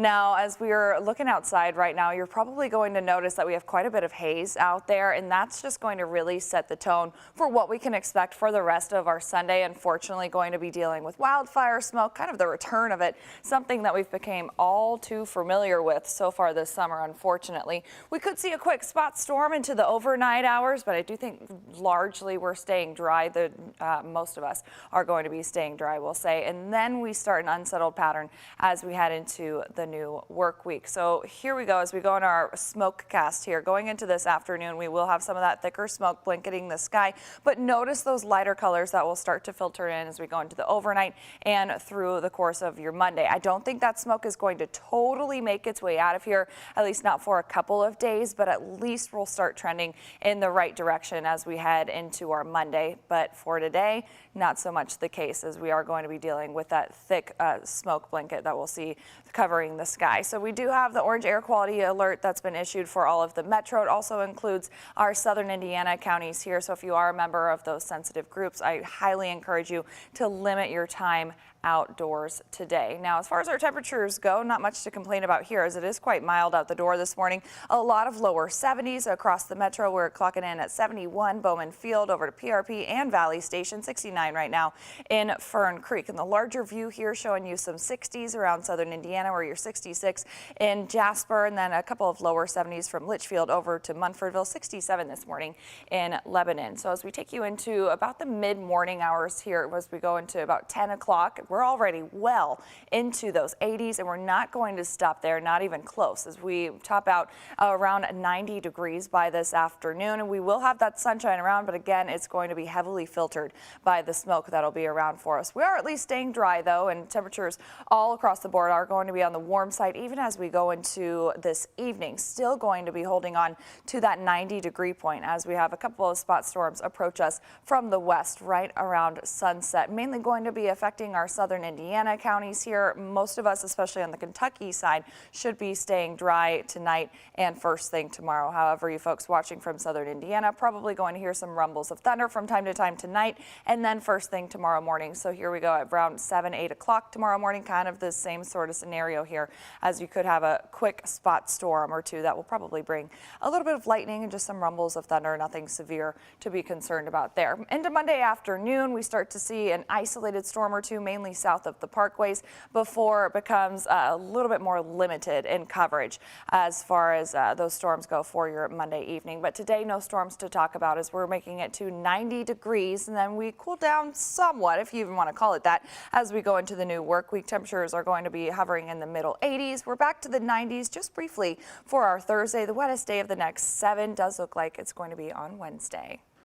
Now, as we are looking outside right now, you're probably going to notice that we have quite a bit of haze out there, and that's just going to really set the tone for what we can expect for the rest of our Sunday. Unfortunately, going to be dealing with wildfire smoke, kind of the return of it, something that we've become all too familiar with so far this summer, unfortunately. We could see a quick spot storm into the overnight hours, but I do think largely we're staying dry. Most of us are going to be staying dry, we'll say, and then we start an unsettled pattern as we head into the new work week. So here we go as we go in our smoke cast here. Going into this afternoon, we will have some of that thicker smoke blanketing the sky, but notice those lighter colors that will start to filter in as we go into the overnight and through the course of your Monday. I don't think that smoke is going to totally make its way out of here, at least not for a couple of days, but at least we'll start trending in the right direction as we head into our Monday. But for today, not so much the case, as we are going to be dealing with that thick smoke blanket that we'll see covering the sky. So we do have the orange air quality alert that's been issued for all of the metro. It also includes our southern Indiana counties here. So if you are a member of those sensitive groups, I highly encourage you to limit your time outdoors today. Now, as far as our temperatures go, not much to complain about here, as it is quite mild out the door this morning. A lot of lower 70s across the metro. We're clocking in at 71 Bowman Field over to PRP and Valley Station, 69 right now in Fern Creek. And the larger view here showing you some 60s around southern Indiana, where you're 66 in Jasper, and then a couple of lower 70s from Litchfield over to Munfordville, 67 this morning in Lebanon. So as we take you into about the mid-morning hours here, as we go into about 10 o'clock, we're already well into those 80s, and we're not going to stop there, not even close, as we top out around 90 degrees by this afternoon. And we will have that sunshine around, but again, it's going to be heavily filtered by the smoke that'll be around for us. We are at least staying dry, though, and temperatures all across the board are going to be on the warm side, even as we go into this evening. Still going to be holding on to that 90-degree point as we have a couple of spot storms approach us from the west right around sunset, mainly going to be affecting our southern Indiana counties here. Most of us, especially on the Kentucky side, should be staying dry tonight and first thing tomorrow. However, you folks watching from southern Indiana probably going to hear some rumbles of thunder from time to time tonight and then first thing tomorrow morning. So here we go at around 7, 8 o'clock tomorrow morning, kind of the same sort of scenario here, as you could have a quick spot storm or two that will probably bring a little bit of lightning and just some rumbles of thunder. Nothing severe to be concerned about there. Into Monday afternoon, we start to see an isolated storm or two, mainly south of the parkways, before it becomes a little bit more limited in coverage as far as those storms go for your Monday evening. But today, no storms to talk about, as we're making it to 90 degrees, and then we cool down somewhat, if you even want to call it that, as we go into the new work week. Temperatures are going to be hovering in the middle 80s. We're back to the 90s just briefly for our Thursday. The wettest day of the next 7 does look like it's going to be on Wednesday.